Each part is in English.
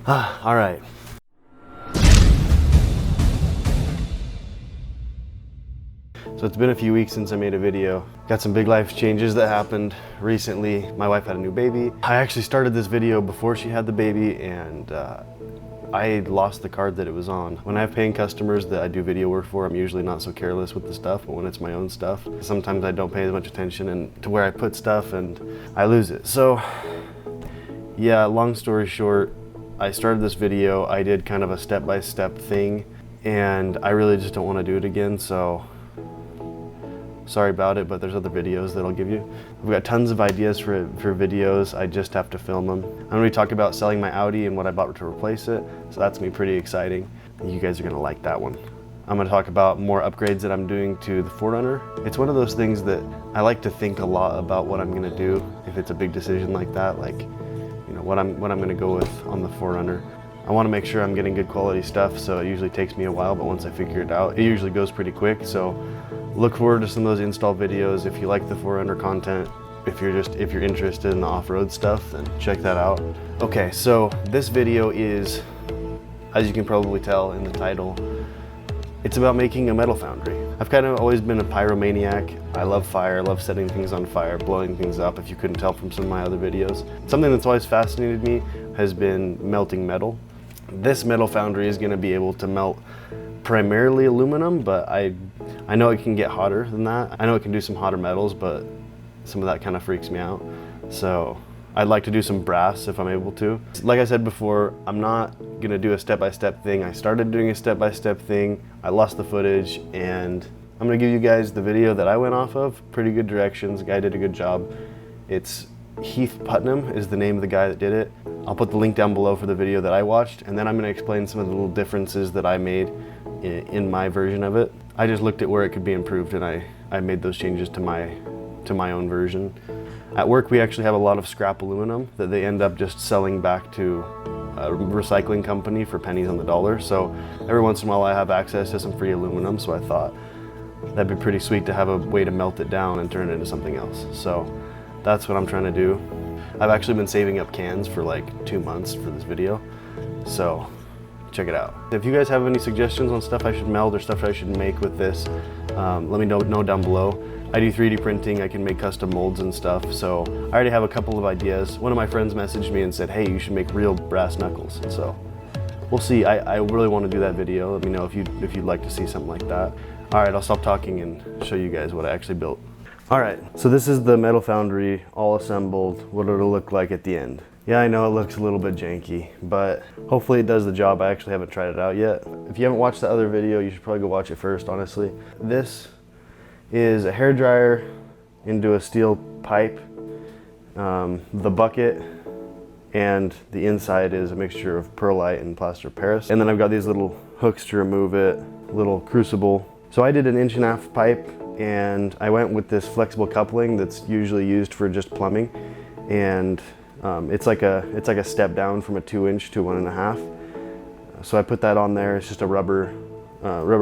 All right. So it's been a few weeks since I made a video. Got some big life changes that happened recently. My wife had a new baby. I actually started this video before she had the baby, and I lost the card that it was on. When I have paying customers that I do video work for, I'm usually not so careless with the stuff, but when it's my own stuff, sometimes I don't pay as much attention and to where I put stuff and I lose it. So yeah, long story short, I started this video. I did kind of a step-by-step thing, and I really just don't want to do it again, so sorry about it, but there's other videos that I'll give you. I've got tons of ideas for videos. I just have to film them. I'm going to talk about selling my Audi and what I bought to replace it, so that's going to be pretty exciting. You guys are going to like that one. I'm going to talk about more upgrades that I'm doing to the 4Runner. It's one of those things that I like to think a lot about what I'm going to do if it's a big decision like that, like, you know, what I'm going to go with on the 4Runner. I want to make sure I'm getting good quality stuff, so it usually takes me a while, but once I figure it out, it usually goes pretty quick. So look forward to some of those install videos. If you like the 4Runner content, if you're interested in the off-road stuff, then check that out. Okay, so this video is, as you can probably tell in the title, it's about making a metal foundry. I've kind of always been a pyromaniac. I love fire, I love setting things on fire, blowing things up, if you couldn't tell from some of my other videos. Something that's always fascinated me has been melting metal. This metal foundry is going to be able to melt primarily aluminum, but I know it can get hotter than that. I know it can do some hotter metals, but some of that kind of freaks me out. So I'd like to do some brass if I'm able to. Like I said before, I'm not gonna do a step-by-step thing. I started doing a step-by-step thing. I lost the footage, and I'm gonna give you guys the video that I went off of. Pretty good directions, the guy did a good job. It's Heath Putnam is the name of the guy that did it. I'll put the link down below for the video that I watched, and then I'm gonna explain some of the little differences that I made in my version of it. I just looked at where it could be improved, and I made those changes to my own version. At work, we actually have a lot of scrap aluminum that they end up just selling back to a recycling company for pennies on the dollar. So every once in a while I have access to some free aluminum, so I thought that'd be pretty sweet to have a way to melt it down and turn it into something else. So that's what I'm trying to do. I've actually been saving up cans for like 2 months for this video, so check it out. If you guys have any suggestions on stuff I should melt or stuff I should make with this, let me know down below. I do 3D printing, I can make custom molds and stuff, so I already have a couple of ideas. One of my friends messaged me and said, hey, you should make real brass knuckles. So we'll see. I really want to do that video. Let me know if you'd like to see something like that. All right, I'll stop talking and show you guys what I actually built. All right, so this is the metal foundry all assembled, what it'll look like at the end. Yeah, I know it looks a little bit janky, but hopefully it does the job. I actually haven't tried it out yet. If you haven't watched the other video, you should probably go watch it first, honestly. This is a hairdryer into a steel pipe. The bucket and the inside is a mixture of perlite and plaster of Paris. And then I've got these little hooks to remove it, little crucible. So I did an 1.5-inch pipe, and I went with this flexible coupling that's usually used for just plumbing. And it's like a step down from a 2-inch to 1.5. So I put that on there. It's just a rubber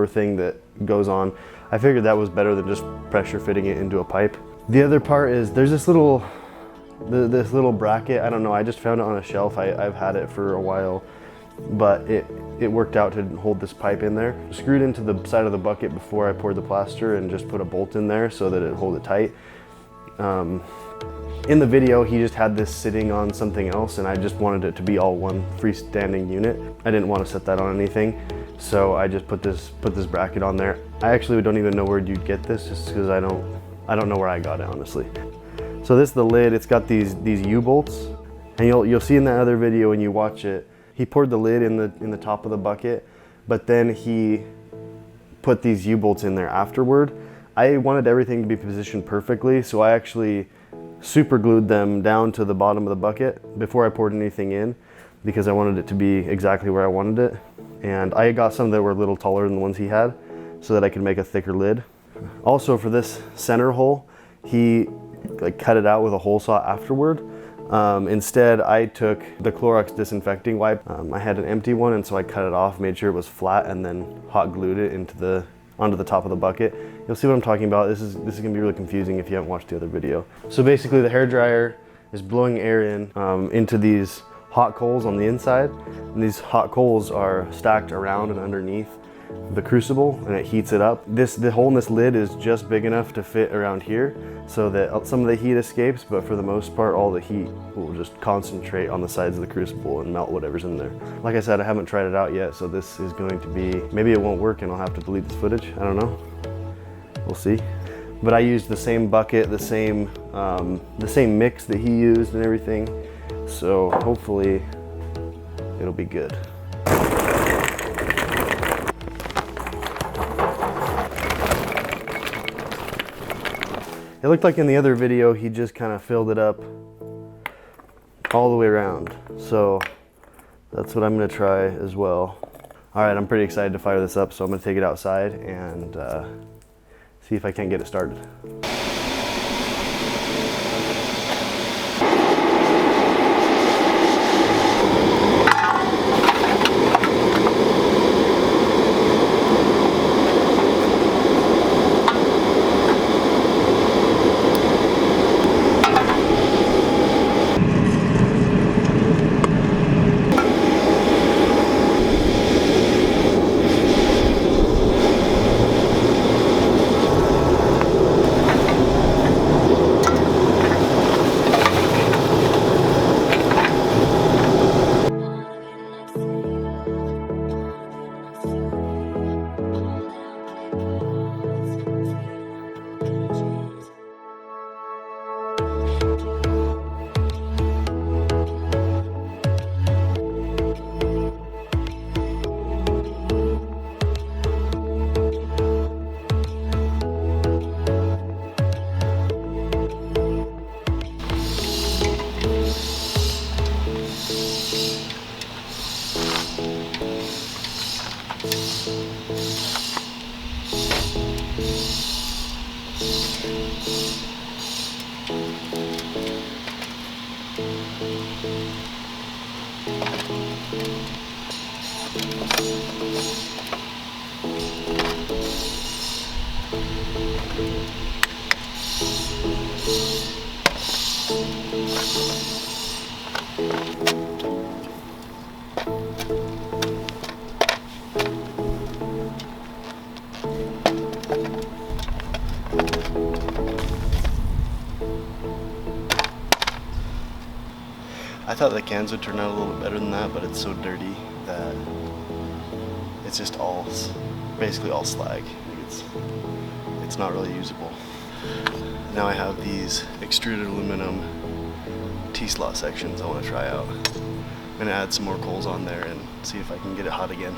thing that goes on. I figured that was better than just pressure fitting it into a pipe. The other part is there's this little bracket. I don't know, I just found it on a shelf. I've had it for a while, but it worked out to hold this pipe in there. Screwed into the side of the bucket before I poured the plaster and just put a bolt in there so that it'd hold it tight. In the video, he just had this sitting on something else, and I just wanted it to be all one freestanding unit. I didn't want to set that on anything, so I just put this bracket on there. I actually don't even know where you'd get this, just because I don't know where I got it, honestly. So this is the lid. It's got these U-bolts, and you'll see in that other video when you watch it, he poured the lid in the top of the bucket, but then he put these U-bolts in there afterward. I wanted everything to be positioned perfectly, so I actually super glued them down to the bottom of the bucket before I poured anything in, because I wanted it to be exactly where I wanted it. And I got some that were a little taller than the ones he had, so that I could make a thicker lid. Also, for this center hole, he cut it out with a hole saw afterward. Instead, I took the Clorox disinfecting wipe. I had an empty one, and so I cut it off, made sure it was flat, and then hot glued it onto the top of the bucket. You'll see what I'm talking about. This is gonna be really confusing if you haven't watched the other video. So basically, the hairdryer is blowing air into these hot coals on the inside, and these hot coals are stacked around and underneath the crucible, and it heats it up. The hole in this lid is just big enough to fit around here so that some of the heat escapes, but for the most part all the heat will just concentrate on the sides of the crucible and melt whatever's in there. Like I said, I haven't tried it out yet, so this is going to be, maybe it won't work and I'll have to delete this footage, I don't know, we'll see. But I used the same bucket, the same mix that he used and everything, so hopefully it'll be good. It looked like in the other video he just kind of filled it up all the way around, so that's what I'm going to try as well. All right, I'm pretty excited to fire this up, so I'm going to take it outside and see if I can't get it started. I thought the cans would turn out a little bit better than that, but it's so dirty that it's just basically all slag. It's not really usable. Now I have these extruded aluminum T-slot sections I want to try out. I'm gonna add some more coals on there and see if I can get it hot again.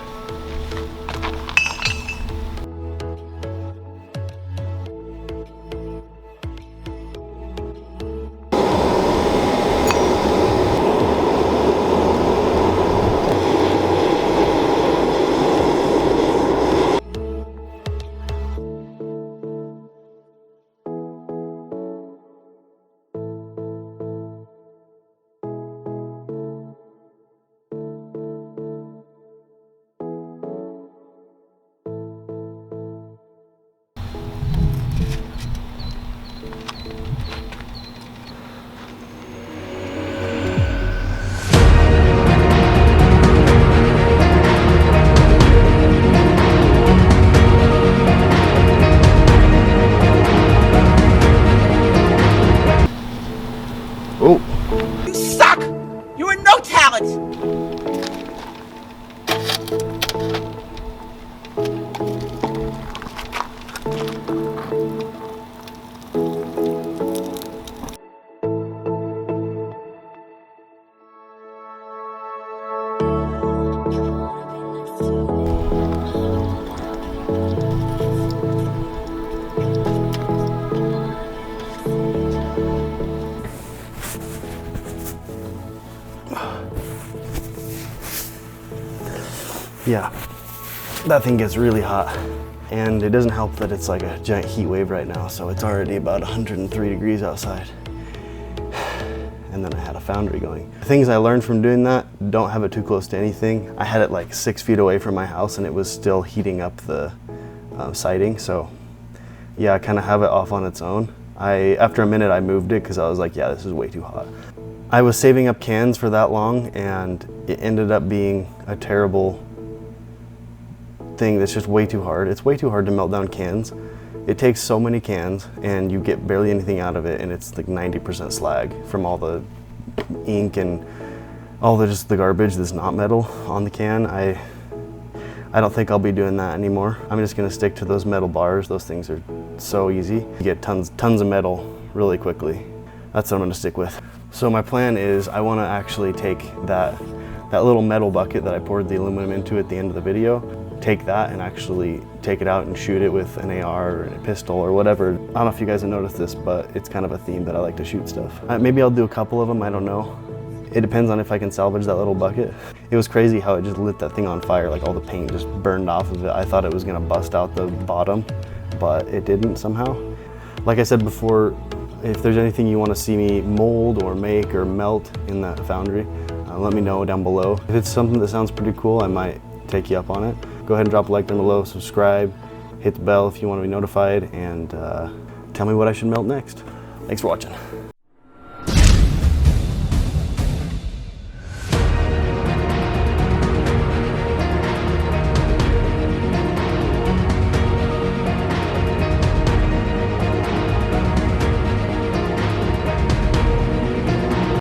You suck! You are no talent! Yeah, that thing gets really hot. And it doesn't help that it's like a giant heat wave right now, so it's already about 103 degrees outside. And then I had a Foundry going. Things I learned from doing that, don't have it too close to anything. I had it like 6 feet away from my house and it was still heating up the siding, so yeah, I kind of have it off on its own. After a minute I moved it because I was like, yeah, this is way too hot. I was saving up cans for that long, and it ended up being a terrible thing that's just way too hard. It's way too hard to melt down cans. It takes so many cans and you get barely anything out of it, and it's like 90% slag from all the ink and all just the garbage that's not metal on the can. I don't think I'll be doing that anymore. I'm just gonna stick to those metal bars. Those things are so easy. You get tons of metal really quickly. That's what I'm gonna stick with. So my plan is I wanna actually take that little metal bucket that I poured the aluminum into at the end of the video, take that and actually take it out and shoot it with an AR or a pistol or whatever. I don't know if you guys have noticed this, but it's kind of a theme that I like to shoot stuff. Maybe I'll do a couple of them, I don't know. It depends on if I can salvage that little bucket. It was crazy how it just lit that thing on fire, like all the paint just burned off of it. I thought it was gonna bust out the bottom, but it didn't somehow. Like I said before, if there's anything you wanna see me mold or make or melt in that Foundry, let me know down below. If it's something that sounds pretty cool, I might take you up on it. Go ahead and drop a like down below, subscribe, hit the bell if you want to be notified, and tell me what I should melt next. Thanks for watching.